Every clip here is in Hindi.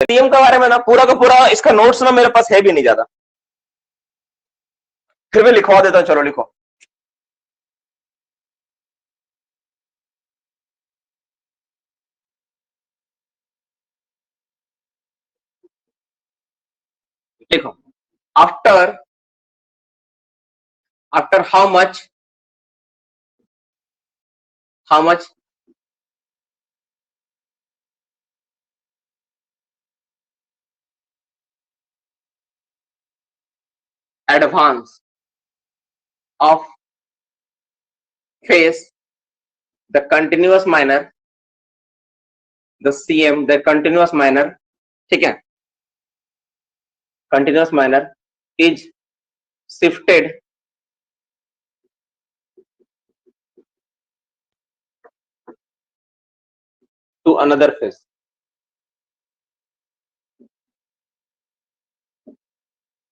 सीएम के बारे में ना पूरा का पूरा इसका नोट्स ना मेरे पास है भी नहीं ज्यादा, फिर भी लिखवा देता हूं, चलो लिखो। लिखो, after how much advance of phase the continuous minor, the CM, the continuous minor, ठीक है, continuous minor is shifted to another phase।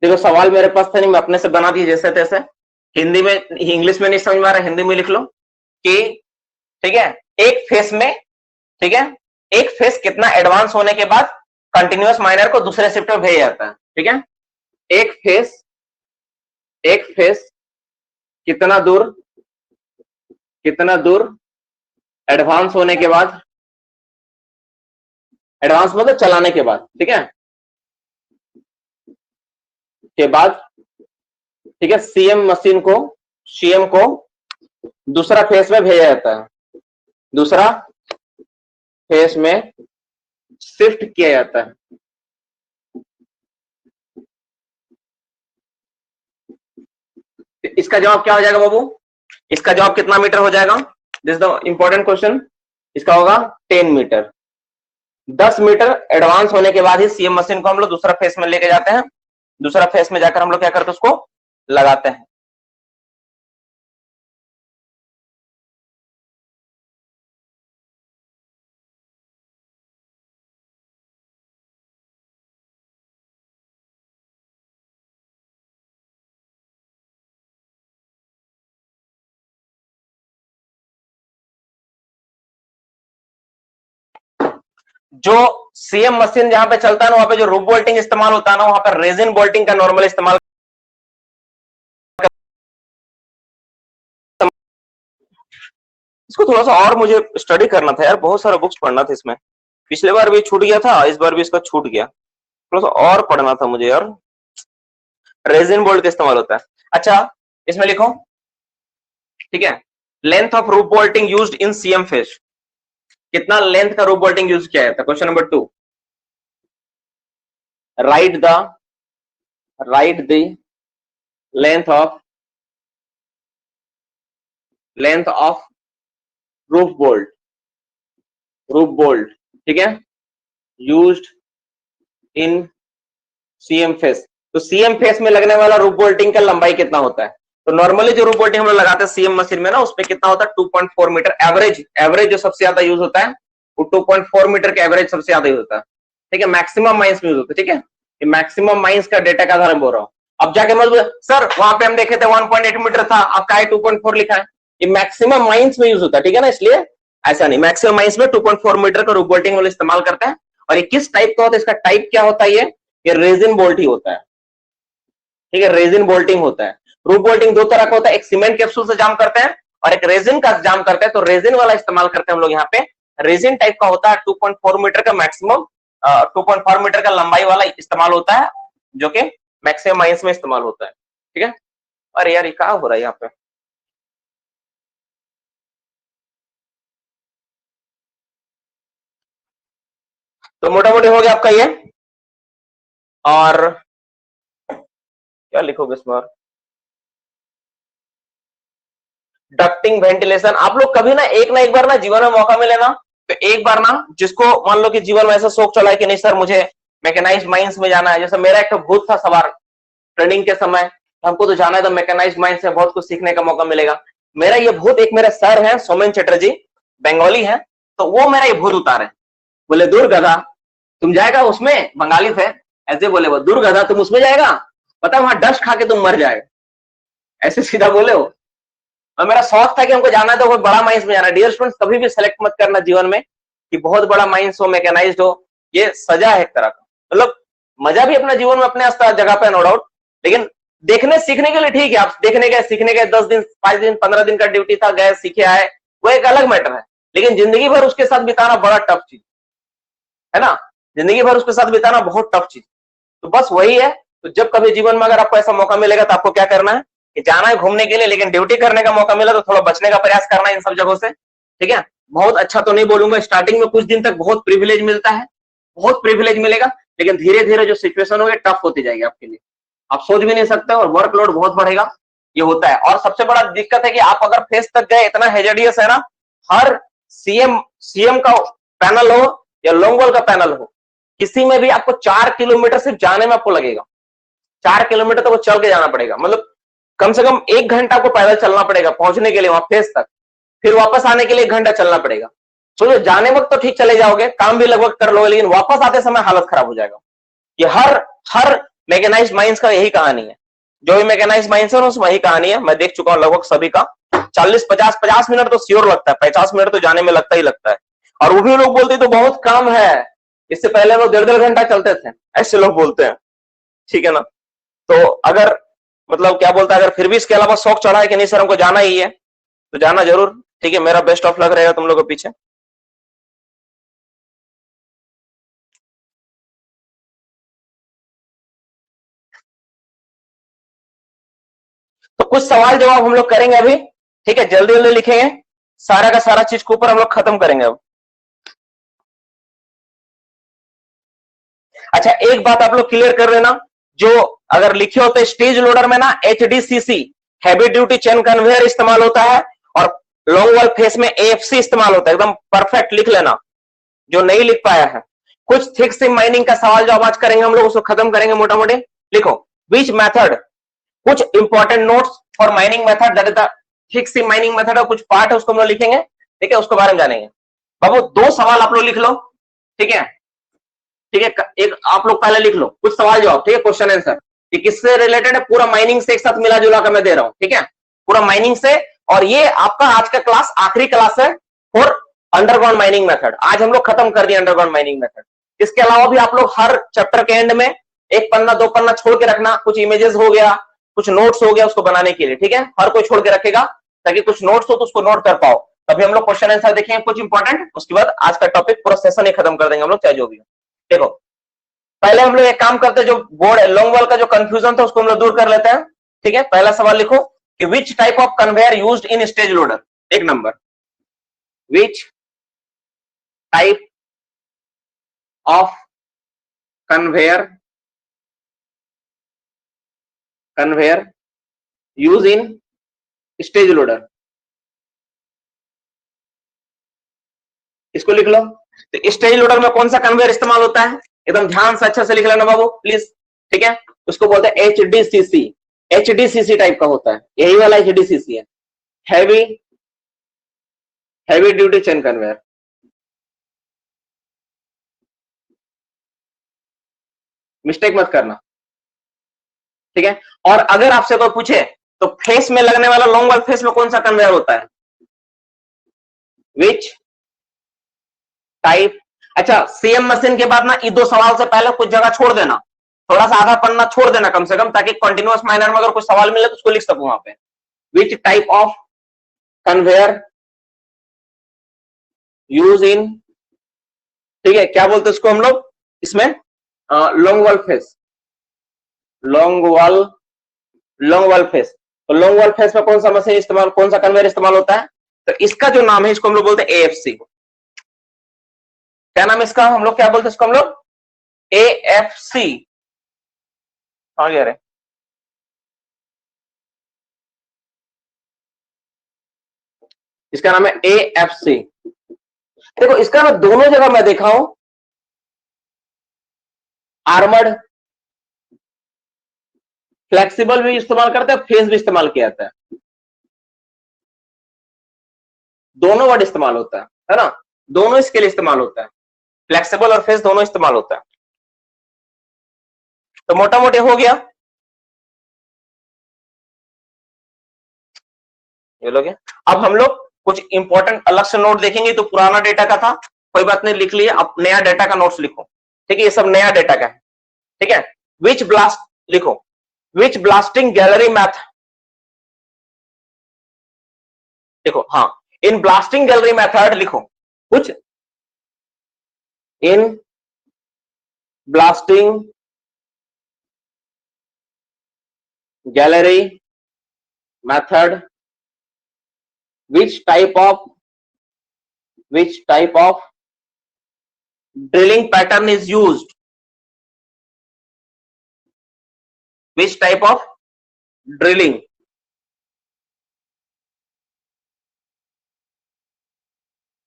देखो सवाल मेरे पास था नहीं, मैं अपने से बना दी जैसे तैसे, हिंदी में, इंग्लिश में नहीं समझ में आ रहा, हिंदी में लिख लो कि ठीक है, एक फेस में, ठीक है, एक फेस कितना एडवांस होने के बाद कंटिन्यूअस माइनर को दूसरे शिफ्ट में भेजा जाता है, ठीक है, एक फेस कितना दूर एडवांस होने के बाद, एडवांस मतलब चलाने के बाद, ठीक है, के बाद, ठीक है, सीएम को दूसरा फेस में भेजा जाता है, दूसरा फेस में शिफ्ट किया जाता है। इसका जवाब क्या हो जाएगा बाबू, इसका जवाब कितना मीटर हो जाएगा, दिस द इंपॉर्टेंट क्वेश्चन, इसका होगा 10 मीटर। 10 मीटर एडवांस होने के बाद ही सीएम मशीन को हम लोग दूसरा फेस में लेके जाते हैं, दूसरा फेस में जाकर हम लोग क्या करते हैं, उसको लगाते हैं। जो सीएम मशीन जहां पे चलता है ना, वहां पे जो रूफ बोल्टिंग इस्तेमाल होता है ना, वहां पर रेजिन बोल्टिंग का नॉर्मल इस्तेमाल। इसको थोड़ा सा और मुझे स्टडी करना था यार, बहुत सारा बुक्स पढ़ना था इसमें, पिछले बार भी छूट गया था, इस बार भी इसका छूट गया, थोड़ा सा और पढ़ना था मुझे यार। रेजिन बोल्ट का इस्तेमाल होता है। अच्छा इसमें लिखो, ठीक है, length of roof bolting used in CM face, कितना लेंथ का रूफ बोल्टिंग यूज किया जाता है। Question number 2, right the length of roof bolt, ठीक है, यूज्ड इन सीएम फेस। तो सीएम फेस में लगने वाला रूफ बोल्टिंग का लंबाई कितना होता है, तो नॉर्मली जो रूफ बोल्टिंग हम लोग लगाते हैं सीएम मशीन में ना, उसपे कितना होता है 2.4 मीटर एवरेज जो सबसे ज्यादा यूज होता है वो 2.4 मीटर का एवरेज सबसे ज्यादा यूज होता है, ठीक है, मैक्सिमम माइंस में यूज होता है, ठीक है, ये मैक्सिमम माइंस का डेटा का आधार बोल रहा हूँ। अब जाके मत सर वहां पे हम देखे थे 1.8 मीटर था, अब का 2.4 लिखा है, ये मैक्सिमम माइंस में यूज होता है, ठीक है ना, इसलिए ऐसा नहीं, मैक्सिमम माइंस में 2.4 मीटर का रूफ बोल्टिंग वाले इस्तेमाल करते हैं। और ये किस टाइप का होता है, इसका टाइप क्या होता है, ये रेजिन बोल्ट ही होता है, ठीक है, रेजिन बोल्टिंग होता है। रूफ बोल्टिंग दो तरह का होता है, एक सीमेंट कैप्सूल से जाम करते हैं और एक रेजिन का जाम करते हैं, तो रेजिन वाला इस्तेमाल करते हैं हम लोग यहाँ पे, रेजिन टाइप का होता है, 2.4 मीटर का मैक्सिमम 2.4 मीटर का लंबाई वाला इस्तेमाल होता है, जो कि मैक्सिमम माइंस में इस्तेमाल होता है, ठीक है। अरे यार ये क्या हो रहा है यहाँ पे, तो मोटा मोटी हो गया आपका ये। और क्या लिखोगे इसमें, डक्टिंग वेंटिलेशन, आप लोग कभी ना एक बार ना जीवन में मौका मिले ना, तो एक बार ना, जिसको मान लो कि जीवन में ऐसा शौक चला है कि नहीं सर मुझे मैकेनाइज्ड माइंस में जाना है, जैसे मेरा एक तो भूत था सवार ट्रेनिंग के समय, हमको तो जाना है तो मैकेनाइज्ड माइंस से बहुत कुछ सीखने का मौका मिलेगा। मेरा ये भूत, एक मेरे सर है सोमेन चटर्जी, बंगाली है, तो वो मेरा ये भूत उतारे, बोले दूर गधा तुम जाएगा उसमें, बंगाली थे ऐसे बोले, वो दूर गधा तुम उसमें जाएगा, पता वहां डस्ट खा के तुम मर जाएगा, ऐसे सीधा बोले वो। और मेरा शौक था कि हमको जाना है तो कोई बड़ा माइंस में जाना है। डियर स्टूडेंट्स, कभी भी सेलेक्ट मत करना जीवन में कि बहुत बड़ा माइंस हो, मैकेनाइज्ड हो, ये सजा है एक तरह का, मतलब मजा भी अपने जीवन में अपने जगह पे, नो डाउट, लेकिन देखने सीखने के लिए ठीक है, आप देखने गए, सीखने गए, 10 दिन 5 दिन 15 दिन का ड्यूटी था, गए सीखे आए, वो एक अलग मैटर है। लेकिन जिंदगी भर उसके साथ बिताना बड़ा टफ चीज है ना, जिंदगी भर उसके साथ बिताना बहुत टफ चीज। तो बस वही है। तो जब कभी जीवन में अगर आपको ऐसा मौका मिलेगा तो आपको क्या करना है कि जाना है घूमने के लिए, लेकिन ड्यूटी करने का मौका मिला तो थोड़ा बचने का प्रयास करना है इन सब जगहों से, ठीक है। बहुत अच्छा तो नहीं बोलूंगा, स्टार्टिंग में कुछ दिन तक बहुत प्रिविलेज मिलता है, बहुत प्रिविलेज मिलेगा, लेकिन धीरे धीरे जो सिचुएशन होगी टफ होती जाएगी आपके लिए, आप सोच भी नहीं सकते, और वर्कलोड बहुत बढ़ेगा, ये होता है। और सबसे बड़ा दिक्कत है कि आप अगर फेस तक गए, इतना हेजेडियस है ना, हर सीएम का पैनल हो या लॉन्ग वॉल का पैनल हो, किसी में भी आपको 4 किलोमीटर सिर्फ जाने में आपको लगेगा, 4 किलोमीटर तो वो चल के जाना पड़ेगा, मतलब कम से कम 1 घंटा को पैदल चलना पड़ेगा पहुंचने के लिए वहां फेस तक, फिर वापस आने के लिए 1 घंटा चलना पड़ेगा। सोचो, जाने वक्त तो ठीक चले जाओगे, काम भी लगभग कर लोगे, लेकिन वापस आते समय हालत खराब हो जाएगा। ये हर मैकेनाइज्ड माइंस का यही कहानी है, जो भी मैकेनाइज्ड माइंस है उसमें यही कहानी है। मैं देख चुका हूं लगभग सभी का, 40-50 मिनट तो श्योर लगता है, 50 मिनट तो जाने में लगता ही लगता है। और वो भी लोग बोलते तो बहुत कम है, इससे पहले लोग 1.5 घंटा चलते थे, ऐसे लोग बोलते हैं, ठीक है ना। तो अगर मतलब क्या बोलता है, अगर फिर भी इसके अलावा शौक चढ़ा है कि नहीं सर हमको जाना ही है, तो जाना जरूर, ठीक है। मेरा बेस्ट ऑफ लक रहेगा तुम लोगों के पीछे। तो कुछ सवाल जवाब हम लोग करेंगे अभी, ठीक है, जल्दी जल्दी लिखेंगे, सारा का सारा चीज के ऊपर हम लोग खत्म करेंगे अब। अच्छा, एक बात आप लोग क्लियर कर लेना, जो अगर लिखे होते स्टेज लोडर में ना HDCC heavy duty chain conveyor इस्तेमाल होता है, और लॉन्ग वॉल फेस में AFC इस्तेमाल होता है, एकदम परफेक्ट लिख लेना जो नहीं लिख पाया है। कुछ थिक सिम माइनिंग का सवाल जवाब आज करेंगे हम लोग, उसको खत्म करेंगे मोटा मोटी। लिखो, विच मेथड, कुछ important notes for mining method, that is the thick SIM mining method, और कुछ पार्ट है उसको हम लोग लिखेंगे, ठीक है, उसके बारे में जानेंगे। बाबू 2 सवाल आप लोग लिख लो, ठीक है, ठीक है, एक आप लोग पहले लिख लो कुछ सवाल जवाब, ठीक है, क्वेश्चन आंसर, ये किससे रिलेटेड है, पूरा माइनिंग से एक साथ मिला जुला कर मैं दे रहा हूं, ठीक है, पूरा माइनिंग से। और ये आपका आज का क्लास आखिरी क्लास है फॉर अंडरग्राउंड माइनिंग मेथड, आज हम लोग खत्म कर दिए अंडरग्राउंड माइनिंग मेथड। इसके अलावा भी आप लोग हर चैप्टर के एंड में 1 पन्ना 2 पन्ना छोड़ के रखना, कुछ इमेजेस हो गया, कुछ नोट्स हो गया उसको बनाने के लिए, ठीक है, हर कोई छोड़ के रखेगा, ताकि कुछ नोट्स हो तो उसको नोट कर पाओ। तभी हम लोग क्वेश्चन आंसर देखेंगे कुछ इंपॉर्टेंट, उसके बाद आज का टॉपिक पूरा सेशन ही खत्म कर देंगे हम लोग, चाहे जो भी हो। देखो, पहले हम लोग एक काम करते हैं, जो बोर्ड लॉन्ग वॉल का जो कंफ्यूजन था उसको हम लोग दूर कर लेते हैं, ठीक है। पहला सवाल लिखो कि which type of conveyor used in stage loader, 1 number, which type of conveyor use in stage loader, इसको लिख लो। तो स्टेज लोडर में कौन सा कन्वेयर इस्तेमाल होता है, एकदम ध्यान से अच्छे से लिख लेना बाबू प्लीज, ठीक है। उसको बोलते हैं HDCC, HDCC टाइप का होता है, यही वाला HDCC है, heavy duty chain conveyor. Mistake मत करना, ठीक है। और अगर आपसे कोई पूछे तो फेस में लगने वाला लॉन्ग वॉल फेस में कौन सा कन्वेयर होता है, विच टाइप। अच्छा, सीएम मशीन के बाद ना ये 2 सवाल से पहले कुछ जगह छोड़ देना, थोड़ा सा आधा पन्ना छोड़ देना कम से कम, ताकि कंटिन्यूअस माइनर में अगर कुछ सवाल मिले तो उसको लिख सकूं वहां पे। Which type of conveyor use in, ठीक है, क्या बोलते हैं उसको हम लोग इसमें, long wall face, long wall face. तो लॉन्ग वॉल फेस में कौन सा मशीन इस्तेमाल, कौन सा कन्वेयर इस्तेमाल होता है, तो इसका जो नाम है इसको हम लोग बोलते हैं AFC। क्या नाम है इसका, हम लोग क्या बोलते हैं इसको हम लोग, AFC। हाँ यार, इसका नाम है AFC। देखो, इसका ना दोनों जगह मैं देखा हूं, आर्मर्ड फ्लेक्सिबल भी इस्तेमाल करते हैं, फेस भी इस्तेमाल किया जाता है, दोनों वर्ड इस्तेमाल होता है ना, दोनों इसके लिए इस्तेमाल होता है, फ्लेक्सिबल और फेस दोनों इस्तेमाल होता है। तो मोटा मोटे हो गया ये लोग। अब हम लोग कुछ इंपॉर्टेंट अलग से नोट देखेंगे, तो पुराना डेटा का था कोई बात नहीं, लिख लिया, अब नया डेटा का नोट्स लिखो, ठीक है, ये सब नया डेटा का है, ठीक है। विच ब्लास्ट लिखो, विच ब्लास्टिंग गैलरी मैथ, देखो हाँ, इन ब्लास्टिंग गैलरी मेथड लिखो, कुछ in blasting gallery method which type of drilling pattern is used, which type of drilling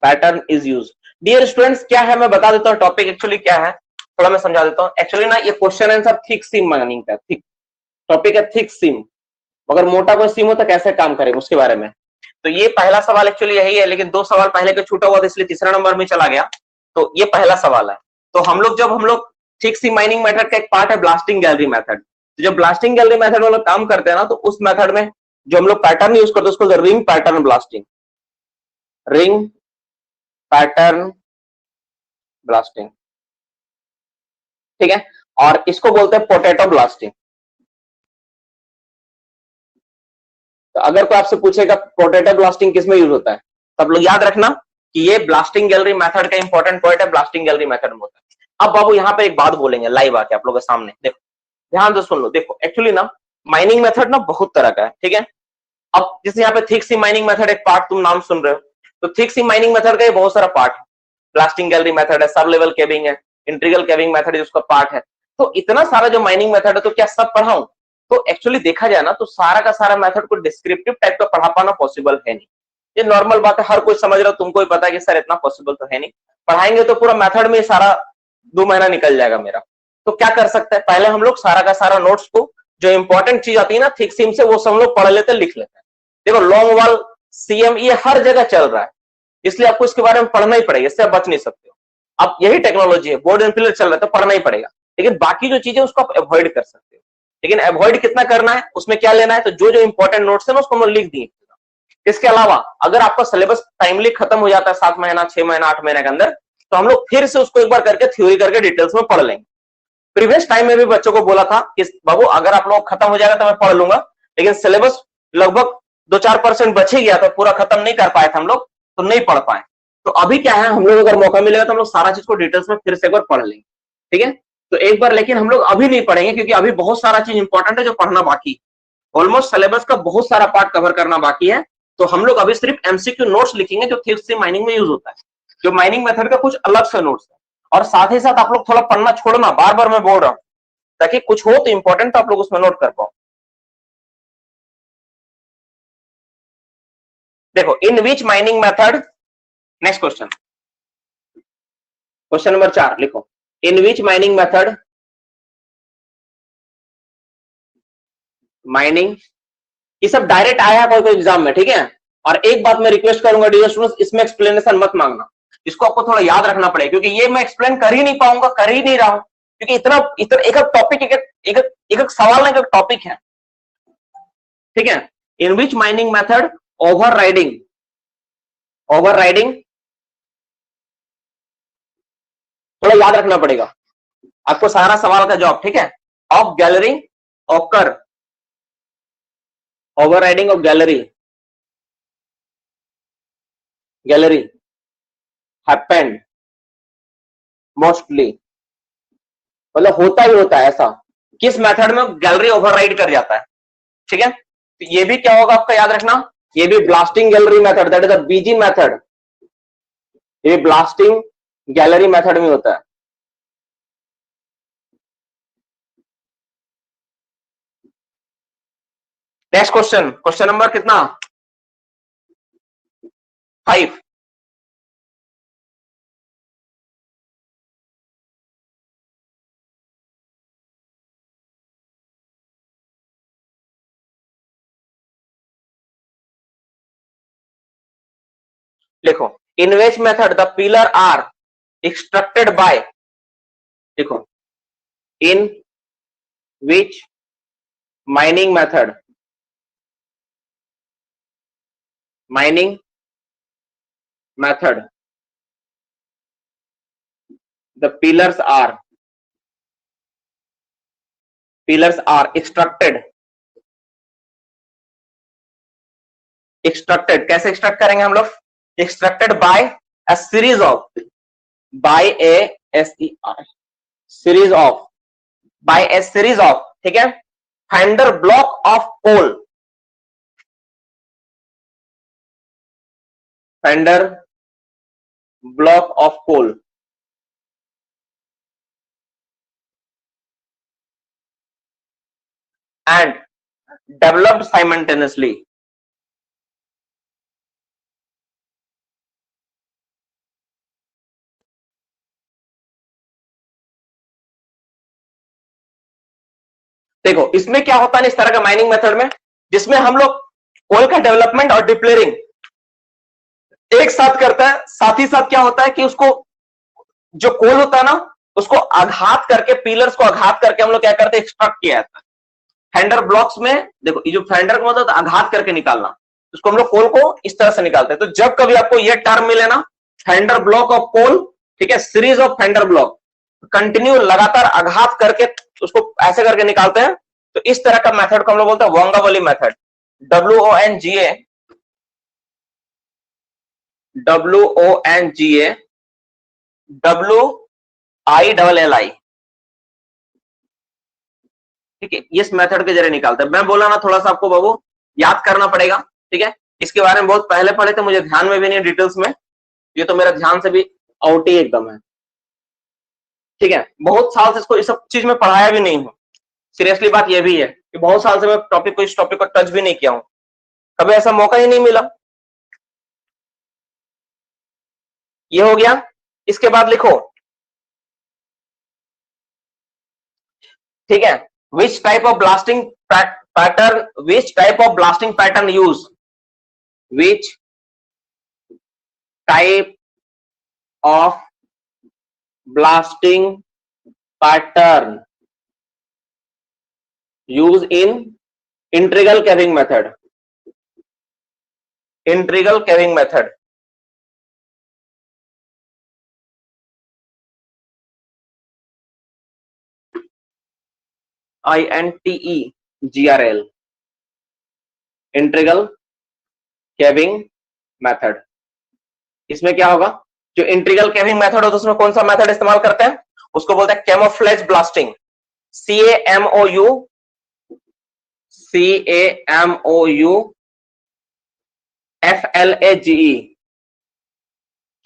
pattern is use. Dear students, क्या है मैं बता देता हूं टॉपिक एक्चुअली क्या है, थोड़ा मैं समझा देता हूं। एक्चुअली ना ये क्वेश्चन आंसर थिक सीम माइनिंग का, थिक टॉपिक है, थिक सीम। अगर मोटा कोई सीम हो तो कैसे काम करेगा उसके बारे में। तो ये पहला सवाल एक्चुअली यही है, लेकिन 2 सवाल पहले के छूटा हुआ था इसलिए तीसरा नंबर में चला गया। तो ये पहला सवाल है। तो हम लोग थिक सीम माइनिंग मेथड का एक पार्ट है ब्लास्टिंग गैलरी मेथड। तो जब ब्लास्टिंग गैलरी मेथड वाला काम करते हैं ना, तो उस मेथड में जो हम लोग पैटर्न यूज करते हैं उसको ring pattern blasting, ring pattern blasting, ठीक है। और इसको बोलते हैं पोटैटो ब्लास्टिंग। तो अगर कोई आपसे पूछेगा पोटैटो ब्लास्टिंग किसमें यूज होता है, तो आप लोग याद रखना कि ये ब्लास्टिंग गैलरी मेथड का इंपॉर्टेंट पॉइंट है, ब्लास्टिंग गैलरी मेथड में होता है। अब बाबू यहाँ पे एक बात बोलेंगे लाइव आके आप लोगों के सामने, देखो ध्यान से सुन लो। देखो एक्चुअली ना माइनिंग मेथड ना बहुत तरह का है, ठीक है। अब जैसे यहाँ पे थिक सीम माइनिंग मेथड एक पार्ट तुम नाम सुन रहे हो, तो थिक सीम माइनिंग मेथड का ये बहुत सारा पार्ट है। ब्लास्टिंग गैलरी मेथड है, सब लेवल केविंग है, इंटीग्रल केविंग मेथड उसका पार्ट है। तो इतना सारा जो माइनिंग मेथड है, तो क्या सब पढ़ाऊं? तो एक्चुअली देखा जाए ना तो सारा का सारा मेथड को डिस्क्रिप्टिव टाइप का पढ़ा पाना पॉसिबल है नहीं। ये नॉर्मल बात है, हर कोई समझ रहा हो, तुमको भी पता है कि सर इतना पॉसिबल तो है नहीं। पढ़ाएंगे तो पूरा मेथड में सारा 2 महीना निकल जाएगा मेरा। तो क्या कर सकते हैं, पहले हम लोग सारा का सारा नोट्स को, जो इंपॉर्टेंट चीज आती है ना थिक सीम से, वो सब लोग पढ़ लेते लिख लेते हैं। देखो लॉन्ग वॉल, सीएम, ये हर जगह चल रहा है, इसलिए आपको इसके बारे में पढ़ना ही पड़ेगा, इससे आप बच नहीं सकते हो। अब यही टेक्नोलॉजी है, बोर्ड एंड फिलर चल रहा है तो पढ़ना ही पड़ेगा। लेकिन बाकी जो चीजें उसको आप अवॉइड कर सकते हो। लेकिन अवॉइड कितना करना है, उसमें क्या लेना है, तो जो जो इंपॉर्टेंट नोट्स है ना उसको हम लिख दिए। इसके अलावा अगर आपका सिलेबस टाइमली खत्म हो जाता है 7 महीना, 6 महीना, 8 महीने के अंदर, तो हम लोग फिर से उसको एक बार करके थ्योरी करके डिटेल्स में पढ़ लेंगे। प्रीवियस टाइम में भी बच्चों को बोला था कि बाबू अगर आप लोग खत्म हो जाएगा तो मैं पढ़ लूंगा, लेकिन सिलेबस लगभग 2-4% बच ही गया था, पूरा खत्म नहीं कर पाए थे हम लोग, तो नहीं पढ़ पाए। तो अभी क्या है, हम लोग अगर मौका मिलेगा तो हम लोग सारा चीज को डिटेल्स में फिर से एक बार पढ़ लेंगे, ठीक है। तो एक बार, लेकिन हम लोग अभी नहीं पढ़ेंगे क्योंकि अभी बहुत सारा चीज इंपॉर्टेंट है जो पढ़ना बाकी, ऑलमोस्ट सिलेबस का बहुत सारा पार्ट कवर करना बाकी है। तो हम लोग अभी सिर्फ एमसीक्यू नोट्स लिखेंगे जो थिक सीम माइनिंग में यूज होता है, जो माइनिंग मेथड का कुछ अलग से नोट्स है। और साथ ही साथ आप लोग थोड़ा पढ़ना छोड़ना, बार बार मैं बोल रहा हूं, ताकि कुछ हो तो इंपॉर्टेंट तो आप लोग उसमें नोट कर पाओ। देखो in which mining method, next question, question number 4 लिखो, in which mining method, mining, ये सब डायरेक्ट आया है कोई कोई एग्जाम में, ठीक है। और एक बात मैं रिक्वेस्ट करूंगा डियर स्टूडेंट्स, इसमें एक्सप्लेनेशन मत मांगना, इसको आपको थोड़ा याद रखना पड़ेगा, क्योंकि ये मैं एक्सप्लेन कर ही नहीं पाऊंगा, कर ही नहीं रहा हूं, क्योंकि इतना इतना एक टॉपिक, एक सवाल ना, एक टॉपिक है, ठीक है। In which mining method overriding, overriding थोड़ा याद रखना पड़ेगा आपको, सारा सवाल का जवाब, ठीक है। Of gallery occur, over riding of gallery, gallery happened mostly, मतलब होता ही होता है ऐसा, किस मेथड में गैलरी ओवरराइड कर जाता है, ठीक है। तो ये भी क्या होगा आपका याद रखना, ये भी blasting gallery method, that is a BG method, ये ब्लास्टिंग गैलरी मेथड में होता है। नेक्स्ट क्वेश्चन, क्वेश्चन नंबर कितना, 5। लिखो in which method the pillar are extracted by, देखो in which mining method, mining method the pillars are pillars are extracted कैसे एक्सट्रैक्ट करेंगे हम लोग? Extracted by a series of, by a S E R, series of, by a series of, ठीक है, fender block of coal, fender block of coal and developed simultaneously. देखो इसमें क्या होता है इस तरह का माइनिंग मेथड में, जिसमें हम लोग कोल का डेवलपमेंट और डिप्लेयरिंग एक साथ करता है, साथ ही साथ क्या होता है कि उसको जो कोल होता है ना उसको आघात करके, पिलर्स को आघात करके हम लोग क्या करते हैं, एक्सट्रैक्ट किया जाता है। फेंडर ब्लॉक्स में देखो ये जो फेंडर का मतलब आघात करके निकालना, उसको हम लोग कोल को इस तरह से निकालते हैं। तो जब कभी आपको ये टर्म मिले ना, फेंडर ब्लॉक ऑफ कोल, ठीक है, series of fender block, continue लगातार आघात करके उसको ऐसे करके निकालते हैं, तो इस तरह का मेथड को हम लोग बोलते हैं वोंगावली मेथड, WONGA, WILLI, ठीक है, इस मेथड के जरिए निकालते हैं। मैं बोला ना थोड़ा सा आपको बाबू याद करना पड़ेगा, ठीक है, इसके बारे में बहुत पहले पढ़े थे, मुझे ध्यान में भी नहीं डिटेल्स में, ये तो मेरा ध्यान से भी आउट ही एकदम है, ठीक है, बहुत साल से इसको इस सब चीज में पढ़ाया भी नहीं हूं। सीरियसली बात यह भी है कि बहुत साल से मैं इस टॉपिक को टच भी नहीं किया हूं, कभी ऐसा मौका ही नहीं मिला। ये हो गया। इसके बाद लिखो, ठीक है, which type of blasting pattern, which type of blasting pattern use, which type of blasting pattern use in integral caving method, integral caving method, INTEGRL, integral caving method. इसमें क्या होगा, जो इंटीग्रल केविंग मेथड होता है उसमें कौन सा मेथड इस्तेमाल करते हैं, उसको बोलते हैं camouflage blasting, CAMOUFLAGE,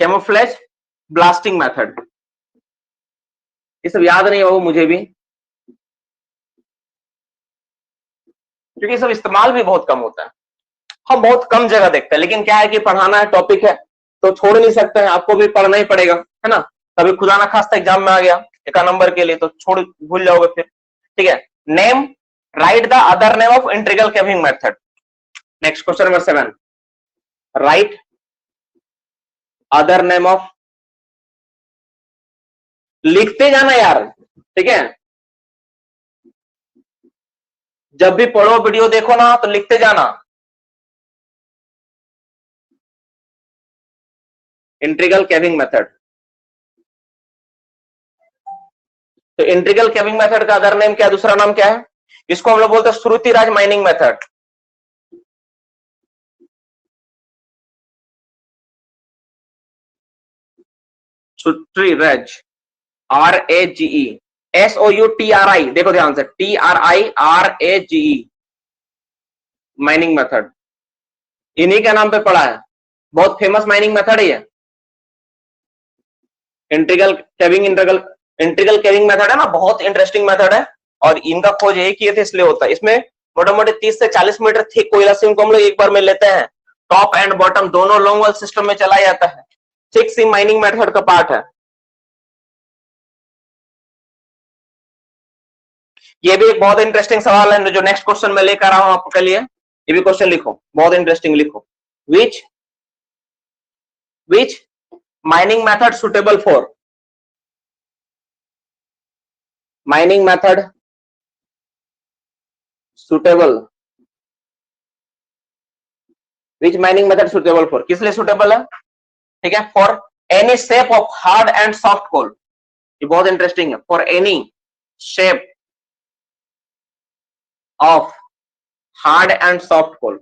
camouflage blasting method. ये सब याद नहीं होगा मुझे भी, क्योंकि सब इस्तेमाल भी बहुत कम होता है, हम बहुत कम जगह देखते हैं, लेकिन क्या है कि पढ़ाना है, टॉपिक है तो छोड़ नहीं सकते हैं, आपको भी पढ़ना ही पड़ेगा, है ना। कभी खुदा ना खास्ता एग्जाम में आ गया एक नंबर के लिए तो छोड़ भूल जाओगे फिर, ठीक है। Name, right the other name of integral caving method. Next question number 7, right other name of, लिखते जाना यार, ठीक है, जब भी पढ़ो वीडियो देखो ना तो लिखते जाना। इंटीग्रल केविंग मेथड, तो इंटीग्रल केविंग मेथड का अदर नेम क्या, दूसरा नाम क्या है, इसको हम लोग बोलते हैं श्रुतिराज माइनिंग मेथड। श्रुतिराज, RAGE, SOUTRI, देखो ध्यान से, TRIRAGE माइनिंग मेथड, इन्हीं के नाम पे पड़ा है, बहुत फेमस माइनिंग मेथड है ये। इंटीग्रल केविंग मेथड है ना, बहुत इंटरेस्टिंग मेथड है, और इनका खोज यही किए थे इसलिए होता है। इसमें मोटे मोटे 30 से 40 मीटर थिक कोयला सीम को हम लोग एक बार में लेते हैं, टॉप एंड बॉटम दोनों लॉन्ग वॉल सिस्टम में चलाया जाता है, थिक सीम माइनिंग मेथड का पार्ट है। ये भी एक बहुत इंटरेस्टिंग सवाल है जो नेक्स्ट क्वेश्चन में लेकर रहा हूं आपके लिए, ये भी क्वेश्चन लिखो, बहुत इंटरेस्टिंग लिखो। Which mining method suitable for, mining method suitable, which mining method suitable for, किस लिए सुटेबल है, ठीक है, for any shape of hard and soft coal, ये बहुत इंटरेस्टिंग है, for any shape of hard and soft coal,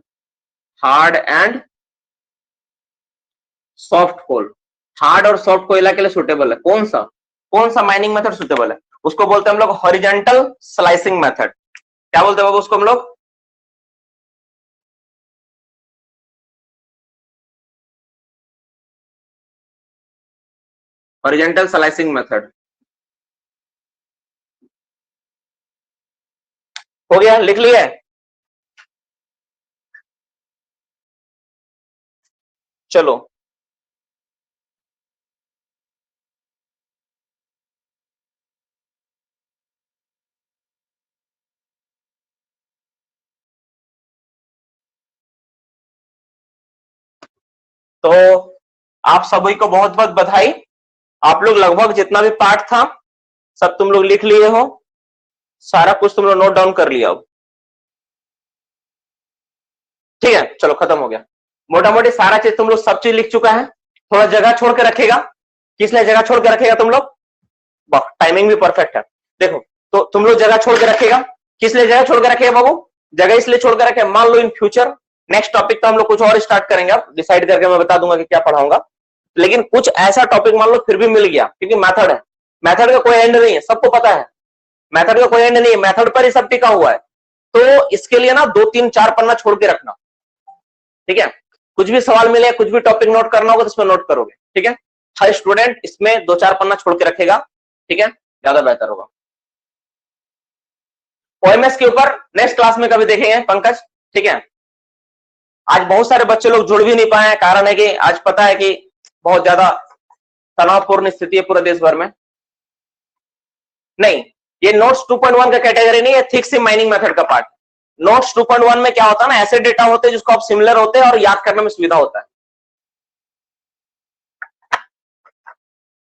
hard and soft coal, hard और सॉफ्ट कोयला के लिए सुटेबल है। कौन सा माइनिंग मेथड सुटेबल है? उसको बोलते हैं हम लोग हॉरिजॉन्टल स्लाइसिंग मेथड। क्या बोलते हैं बाबू उसको हम लोग? Horizontal slicing method. हो गया, लिख लिया? चलो तो आप सभी को बहुत बहुत बधाई। आप लोग लगभग जितना भी पार्ट था सब तुम लोग लिख लिए हो, सारा कुछ तुम लोग नोट डाउन कर लिया हो, ठीक है? चलो खत्म हो गया। मोटा मोटी सारा चीज तुम लोग सब चीज लिख चुका है। थोड़ा जगह छोड़ के रखेगा, किस लिए जगह छोड़ के रखेगा तुम लोग? टाइमिंग भी परफेक्ट है। देखो तो तुम लोग जगह छोड़ के रखेगा, किस लिए जगह छोड़ के रखेगा बाबू? जगह इसलिए छोड़ के रखे, मान लो इन फ्यूचर नेक्स्ट टॉपिक तो हम लोग कुछ और स्टार्ट करेंगे, अब डिसाइड करके मैं बता दूंगा कि क्या पढ़ाऊंगा, लेकिन कुछ ऐसा टॉपिक मान लो फिर भी मिल गया, क्योंकि मेथड है, मेथड का कोई एंड नहीं है, सबको पता है मेथड का कोई एंड नहीं है, मेथड पर ही सब टिका हुआ है। तो इसके लिए ना 2-3-4 पन्ना छोड़ के रखना, ठीक है? कुछ भी सवाल मिले, कुछ भी टॉपिक नोट करना होगा तो इसमें नोट करोगे, ठीक है? हर स्टूडेंट इसमें 2-4 पन्ना छोड़ के रखेगा, ठीक है? ज्यादा बेहतर होगा। ओएमएस के ऊपर नेक्स्ट क्लास में कभी देखेंगे पंकज, ठीक है? आज बहुत सारे बच्चे लोग जुड़ भी नहीं पाए हैं, कारण है कि आज पता है कि बहुत ज्यादा तनावपूर्ण स्थिति है पूरे देश भर में। नहीं, ये नोट्स 2.1 का कैटेगरी नहीं है, थिक सिम माइनिंग मेथड का पार्ट। नोट्स 2.1 में क्या होता है ना, ऐसे डेटा होते हैं जिसको आप सिमिलर होते हैं और याद करने में सुविधा होता है।